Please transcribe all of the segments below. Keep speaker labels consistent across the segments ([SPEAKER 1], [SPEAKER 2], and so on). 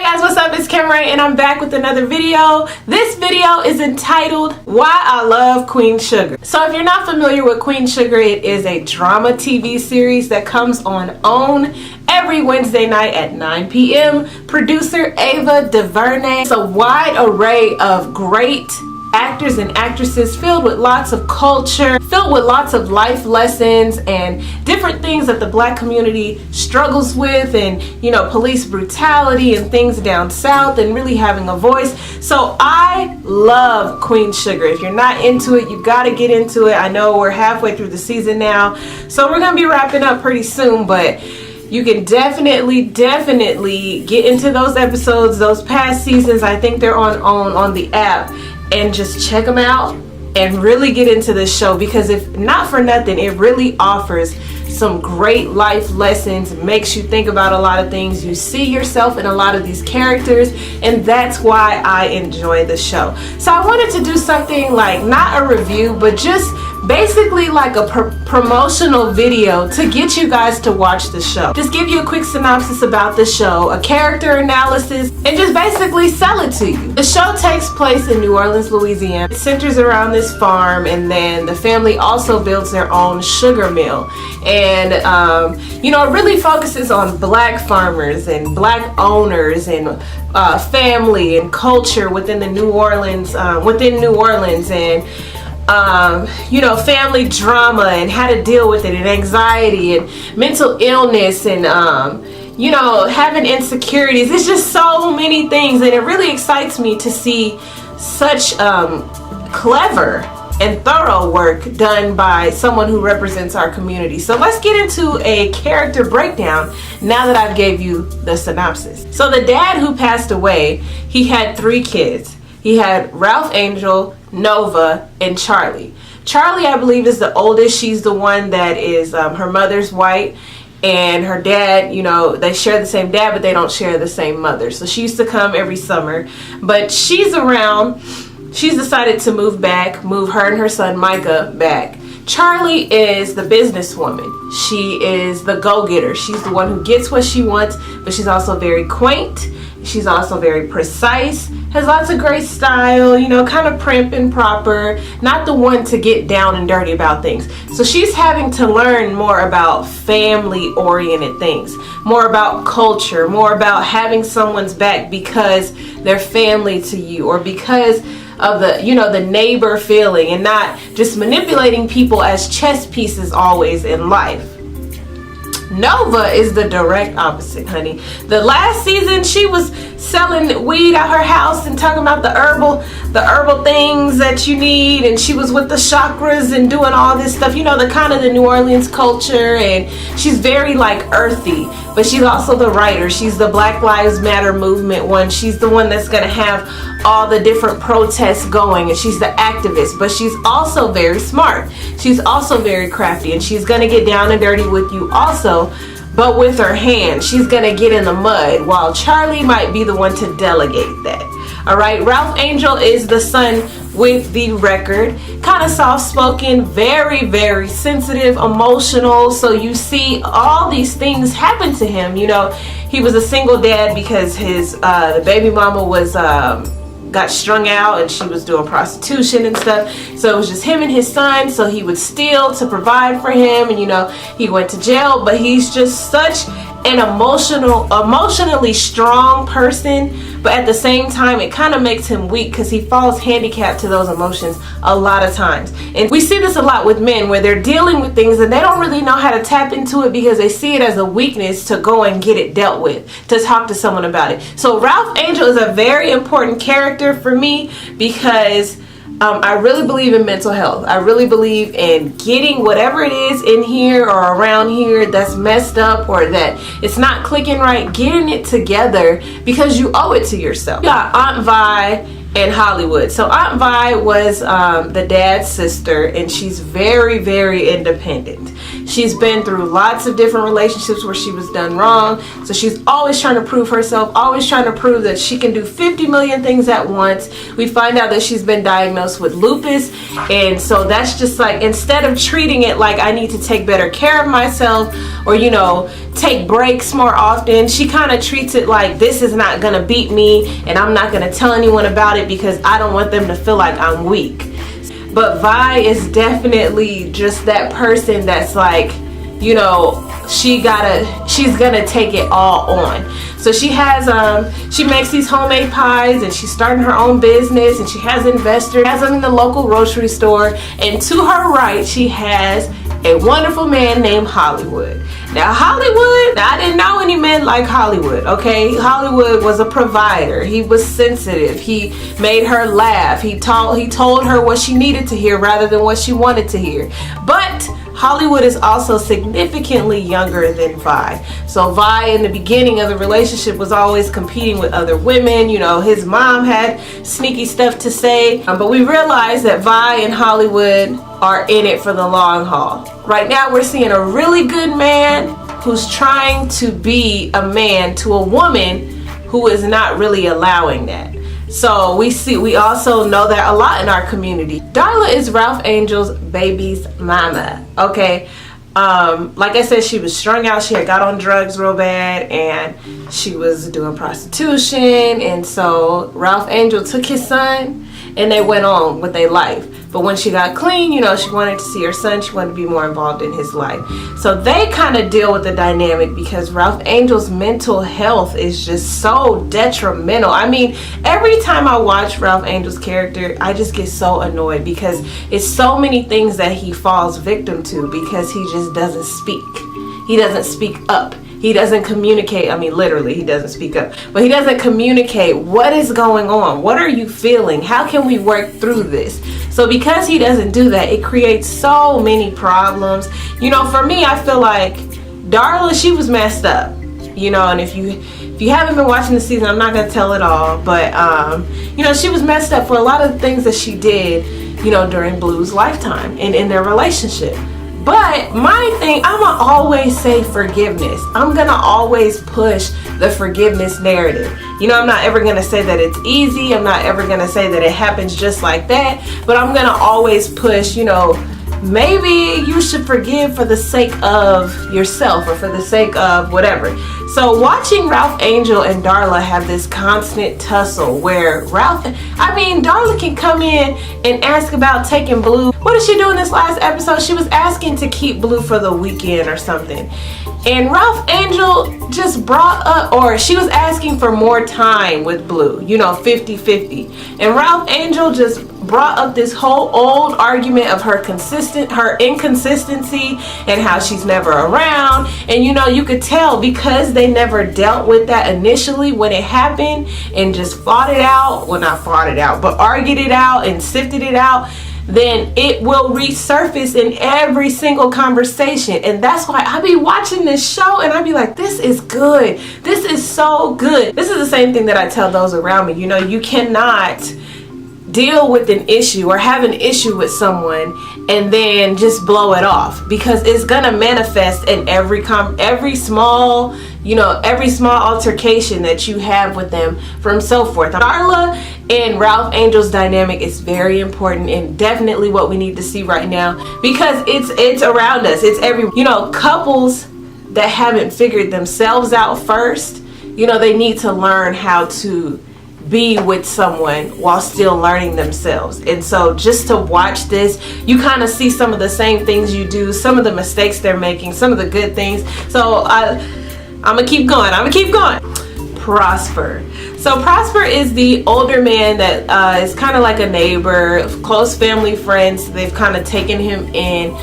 [SPEAKER 1] Hey guys, what's up? It's Kimray and I'm back with another video. This video is entitled Why I Love Queen Sugar. So if you're not familiar with Queen Sugar, it is a drama TV series that comes on OWN every Wednesday night at 9 p.m. Producer Ava DuVernay. It's a wide array of great actors and actresses filled with lots of culture, filled with lots of life lessons and different things that the Black community struggles with, and police brutality and things down south, and really having a voice. So I love Queen Sugar. If you're not into it, you got to get into it. I know we're halfway through the season now, so we're gonna be wrapping up pretty soon, but you can definitely get into those episodes, those past seasons. I think they're on OWN on the app, and just check them out and really get into this show, because if not for nothing, it really offers some great life lessons, makes you think about a lot of things. You see yourself in a lot of these characters, and that's why I enjoy the show. So I wanted to do something like not a review, but just basically like a promotional video to get you guys to watch the show. Just give you a quick synopsis about the show, a character analysis, and just basically sell it to you. The show takes place in New Orleans, Louisiana. It centers around this farm, and then the family also builds their own sugar mill. And it really focuses on Black farmers and Black owners and family and culture within the New Orleans, and family drama and how to deal with it, and anxiety and mental illness, and having insecurities. It's just so many things, and it really excites me to see such clever and thorough work done by someone who represents our community. So let's get into a character breakdown now that I've gave you the synopsis. So the dad who passed away, he had 3 kids. He had Ralph Angel, Nova, and Charlie. Charlie, I believe, is the oldest. She's the one that is, her mother's white, and her dad, they share the same dad, but they don't share the same mother. So she used to come every summer, but she's around. She's decided to move her and her son Micah back. Charlie is the businesswoman. She is the go-getter. She's the one who gets what she wants, but she's also very quaint. She's also very precise, has lots of great style, kind of prim and proper, not the one to get down and dirty about things. So she's having to learn more about family-oriented things, more about culture, more about having someone's back because they're family to you, or because of the neighbor feeling, and not just manipulating people as chess pieces always in life. Nova is the direct opposite, honey. The last season, she was selling weed at her house and talking about the herbal things that you need, and she was with the chakras and doing all this stuff, the kind of the New Orleans culture, and she's very like earthy, but she's also the writer. She's the Black Lives Matter movement one. She's the one that's gonna have all the different protests going, and she's the activist, but she's also very smart. She's also very crafty, and she's gonna get down and dirty with you also, but with her hands. She's gonna get in the mud, while Charlie might be the one to delegate that. All right, Ralph Angel is the son with the record, kind of soft-spoken, very, very sensitive, emotional. So you see all these things happen to him. He was a single dad because his the baby mama was got strung out, and she was doing prostitution and stuff. So it was just him and his son. So he would steal to provide for him, and he went to jail. But he's just such an emotionally strong person, but at the same time it kind of makes him weak because he falls handicapped to those emotions a lot of times. And we see this a lot with men, where they're dealing with things and they don't really know how to tap into it because they see it as a weakness to go and get it dealt with, to talk to someone about it. So Ralph Angel is a very important character for me because I really believe in mental health. I really believe in getting whatever it is in here or around here that's messed up, or that it's not clicking right, getting it together, because you owe it to yourself. You got Aunt Vi and Hollywood. So Aunt Vi was the dad's sister, and she's very, very independent. She's been through lots of different relationships where she was done wrong. So she's always trying to prove herself, always trying to prove that she can do 50 million things at once. We find out that she's been diagnosed with lupus. And so that's just like, instead of treating it like I need to take better care of myself or, you know, take breaks more often, she kind of treats it like this is not going to beat me and I'm not going to tell anyone about it because I don't want them to feel like I'm weak. But Vi is definitely just that person that's like, you know, she's gonna take it all on. So she has she makes these homemade pies, and she's starting her own business, and she has investors, has them in the local grocery store, and to her right she has a wonderful man named Hollywood. Now Hollywood, I didn't know any men like Hollywood, okay? Hollywood was a provider. He was sensitive. He made her laugh. He told her what she needed to hear rather than what she wanted to hear. But Hollywood is also significantly younger than Vi. So Vi in the beginning of the relationship was always competing with other women. You know, his mom had sneaky stuff to say. But we realized that Vi and Hollywood are in it for the long haul. Right now we're seeing a really good man who's trying to be a man to a woman who is not really allowing that. So we also know that a lot in our community. Darla is Ralph Angel's baby's mama, okay? Like I said, she was strung out. She had got on drugs real bad, and she was doing prostitution. And so Ralph Angel took his son, and they went on with their life. But when she got clean, you know, she wanted to see her son. She wanted to be more involved in his life. So they kind of deal with the dynamic because Ralph Angel's mental health is just so detrimental. I mean, every time I watch Ralph Angel's character, I just get so annoyed because it's so many things that he falls victim to because he just doesn't speak. He doesn't speak up. He doesn't communicate. I mean, literally, he doesn't speak up. But he doesn't communicate what is going on. What are you feeling? How can we work through this? So because he doesn't do that, it creates so many problems. You know, for me, I feel like Darla, she was messed up. You know, and if you haven't been watching the season, I'm not going to tell it all. But, you know, she was messed up for a lot of the things that she did, you know, during Blue's lifetime and in their relationship. But my thing, I'm gonna always say forgiveness. I'm gonna always push the forgiveness narrative. You know, I'm not ever gonna say that it's easy. I'm not ever gonna say that it happens just like that. But I'm gonna always push, you know, maybe you should forgive for the sake of yourself or for the sake of whatever. So watching Ralph Angel and Darla have this constant tussle where Darla can come in and ask about taking Blue. What did she do in this last episode? She was asking to keep Blue for the weekend or something. And Ralph Angel just brought up, or she was asking for more time with Blue, you know, 50-50. And Ralph Angel just brought up this whole old argument of her inconsistency and how she's never around. And you know, you could tell because they never dealt with that initially when it happened and just fought it out. Well, not fought it out, but argued it out and sifted it out. Then it will resurface in every single conversation. And that's why I be watching this show and I be like, this is good. This is so good. This is the same thing that I tell those around me. You know, you cannot deal with an issue or have an issue with someone and then just blow it off, because it's gonna manifest in every small altercation that you have with them from so forth. Darla and Ralph Angel's dynamic is very important and definitely what we need to see right now, because it's around us. It's couples that haven't figured themselves out first, you know, they need to learn how to be with someone while still learning themselves. And so just to watch this, you kind of see some of the same things you do, some of the mistakes they're making, some of the good things. So I'm gonna keep going. Prosper. So Prosper is the older man that is kind of like a neighbor, close family friends. They've kind of taken him in,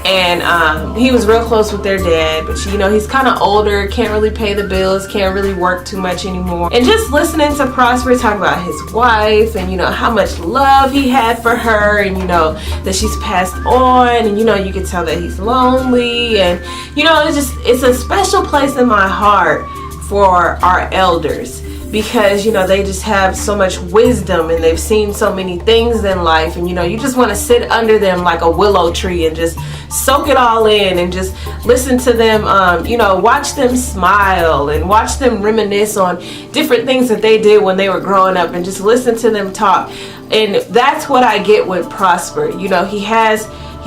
[SPEAKER 1] and he was real close with their dad, but you know, he's kind of older, can't really pay the bills, can't really work too much anymore. And just listening to Prosper talk about his wife and, you know, how much love he had for her, and, you know, that she's passed on, and, you know, you can tell that he's lonely, and, you know, it's a special place in my heart for our elders, because, you know, they just have so much wisdom and they've seen so many things in life, and, you know, you just want to sit under them like a willow tree and just soak it all in and just listen to them, you know, watch them smile and watch them reminisce on different things that they did when they were growing up, and just listen to them talk. And that's what I get with Prosper. You know, he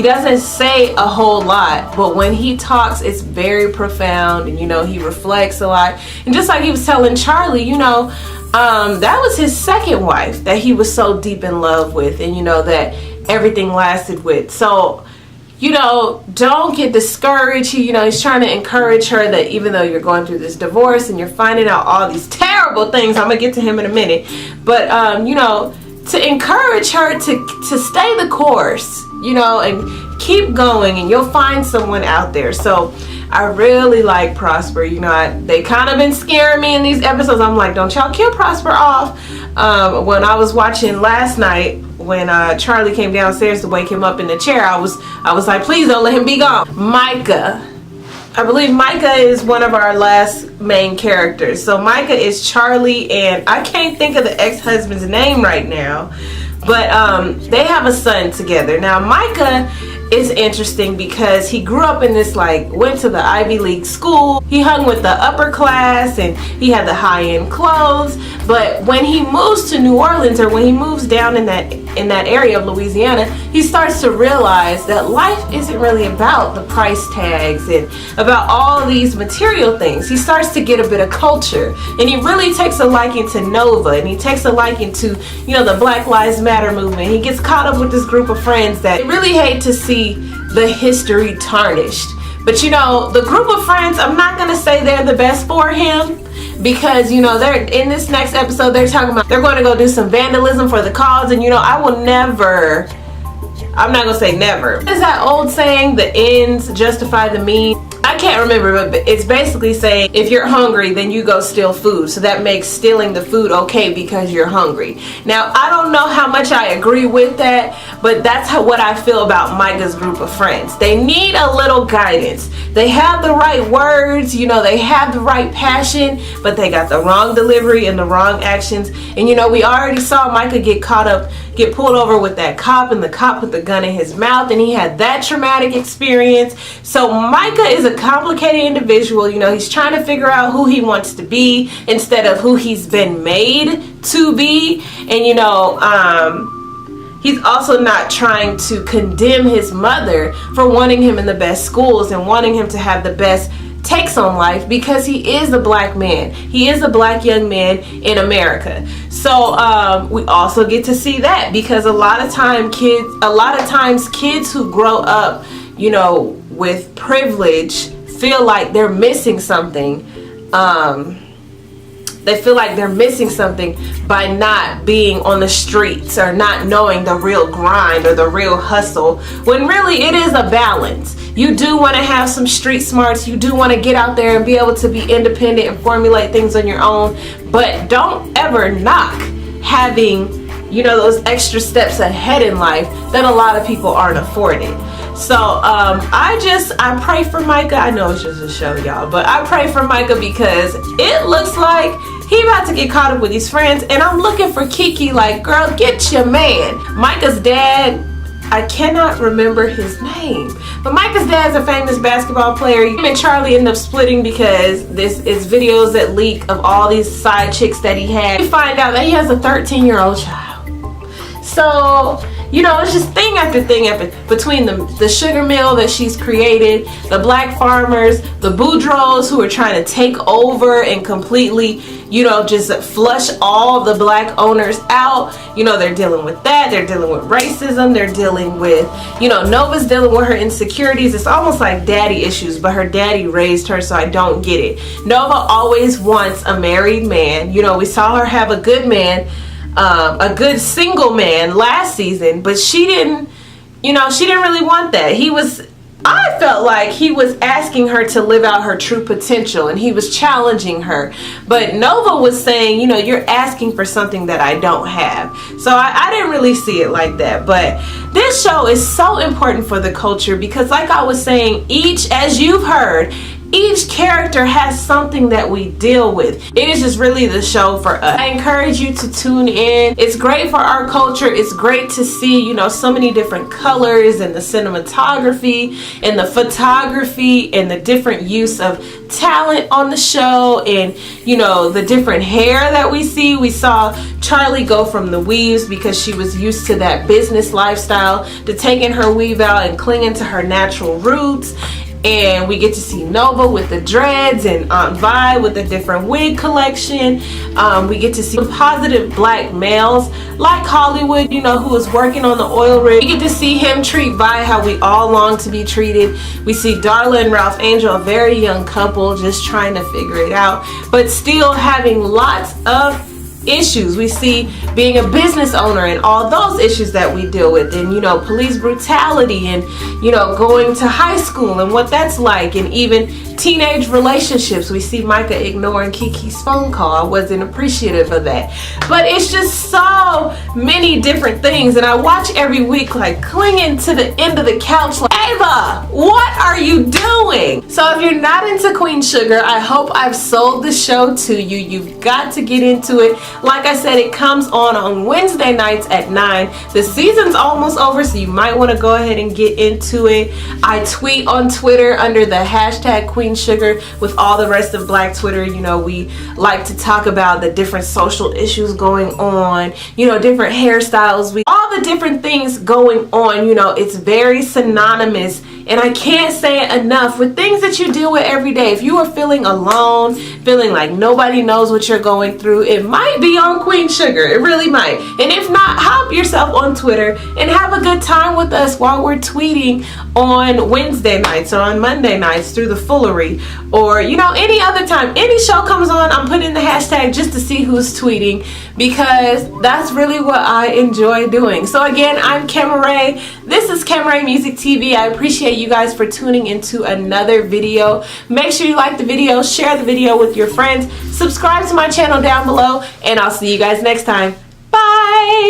[SPEAKER 1] doesn't say a whole lot, but when he talks, it's very profound, and, you know, he reflects a lot. And just like he was telling Charlie, you know, that was his second wife that he was so deep in love with, and, you know, that everything lasted with. So, you know, don't get discouraged. You know, he's trying to encourage her that even though you're going through this divorce and you're finding out all these terrible things, I'm gonna get to him in a minute, but you know, to encourage her to stay the course, you know, and keep going, and you'll find someone out there. So I really like Prosper. You know, they kind of been scaring me in these episodes. I'm like, don't y'all kill Prosper off. When I was watching last night, when Charlie came downstairs to wake him up in the chair, I was like, please don't let him be gone. Micah. I believe Micah is one of our last main characters. So Micah is Charlie, and I can't think of the ex-husband's name right now, but they have a son together. Now Micah is interesting because he grew up in this, like, went to the Ivy League school. He hung with the upper class and he had the high-end clothes. But when he moves to New Orleans, or when he moves down in that area of Louisiana, he starts to realize that life isn't really about the price tags and about all these material things. He starts to get a bit of culture, and he really takes a liking to Nova, and he takes a liking to, you know, the Black Lives Matter movement. He gets caught up with this group of friends that really hate to see the history tarnished. But, you know, the group of friends, I'm not gonna say they're the best for him, because, you know, they're in this next episode, they're talking about they're going to go do some vandalism for the cause. And, you know, I'm not gonna say never. What is that old saying, the ends justify the means? I can't remember, but it's basically saying if you're hungry, then you go steal food. So that makes stealing the food okay because you're hungry. Now, I don't know how much I agree with that, but that's what I feel about Micah's group of friends. They need a little guidance. They have the right words, you know, they have the right passion, but they got the wrong delivery and the wrong actions. And, you know, we already saw Micah get pulled over with that cop, and the cop put the gun in his mouth, and he had that traumatic experience. So Micah is a complicated individual. You know, he's trying to figure out who he wants to be instead of who he's been made to be. And, you know, he's also not trying to condemn his mother for wanting him in the best schools and wanting him to have the best takes on life, because he is a black man. He is a black young man in America. So we also get to see that, because a lot of times kids who grow up, you know, with privilege feel like they're missing something. They feel like they're missing something by not being on the streets or not knowing the real grind or the real hustle, when really it is a balance. You do want to have some street smarts. You do want to get out there and be able to be independent and formulate things on your own, but don't ever knock having, you know, those extra steps ahead in life that a lot of people aren't afforded. So I pray for Micah. I know it's just a show, y'all, but I pray for Micah because it looks like he about to get caught up with his friends, and I'm looking for Kiki like, girl, get your man. Micah's dad, I cannot remember his name, but Micah's dad's a famous basketball player. Him and Charlie end up splitting because this is videos that leak of all these side chicks that he had. We find out that he has a 13-year-old child. So, you know, it's just thing after thing between the sugar mill that she's created, the black farmers, the Boudreaux who are trying to take over and completely, you know, just flush all the black owners out. You know, they're dealing with that. They're dealing with racism. They're dealing with, you know, Nova's dealing with her insecurities. It's almost like daddy issues, but her daddy raised her, so I don't get it. Nova always wants a married man. You know, we saw her have a good man, a good single man last season, but she didn't really want that. I felt like he was asking her to live out her true potential, and he was challenging her. But Nova was saying, you know, you're asking for something that I don't have. So I didn't really see it like that. But this show is so important for the culture because, like I was saying, as you've heard, each character has something that we deal with. It is just really the show for us. I encourage you to tune in. It's great for our culture. It's great to see, you know, so many different colors and the cinematography and the photography and the different use of talent on the show, and you know, the different hair that we see. We saw Charlie go from the weaves because she was used to that business lifestyle to taking her weave out and clinging to her natural roots. And we get to see Nova with the dreads and Aunt Vi with a different wig collection. We get to see positive black males like Hollywood, you know, who is working on the oil rig. We get to see him treat Vi how we all long to be treated. We see Darla and Ralph Angel, a very young couple, just trying to figure it out, but still having lots of issues. We see being a business owner and all those issues that we deal with, and you know, police brutality, and you know, going to high school and what that's like, and even teenage relationships. We see Micah ignoring Kiki's phone call. I wasn't appreciative of that, but it's just so many different things, and I watch every week like clinging to the end of the couch like, Ava, what are you doing? So if you're not into Queen Sugar, I hope I've sold the show to you. You've got to get into it. Like I said, it comes on Wednesday nights at 9. The season's almost over, so you might want to go ahead and get into it. I tweet on Twitter under the hashtag Queen Sugar with all the rest of Black Twitter. You know, we like to talk about the different social issues going on, you know, different hairstyles, all the different things going on. You know, it's very synonymous, and I can't say it enough, with things that you deal with every day. If you are feeling alone, feeling like nobody knows what you're going through, it might be on Queen Sugar. It really might. And if not, hop yourself on Twitter and have a good time with us while we're tweeting on Wednesday nights or on Monday nights through the Foolery, or you know, any other time any show comes on, I'm putting the hashtag just to see who's tweeting, because that's really what I enjoy doing. So again, I'm Kemaray. This is Kemaray Music TV. I appreciate you guys for tuning into another video. Make sure you like the video, share the video with your friends, subscribe to my channel down below, and I'll see you guys next time. Bye!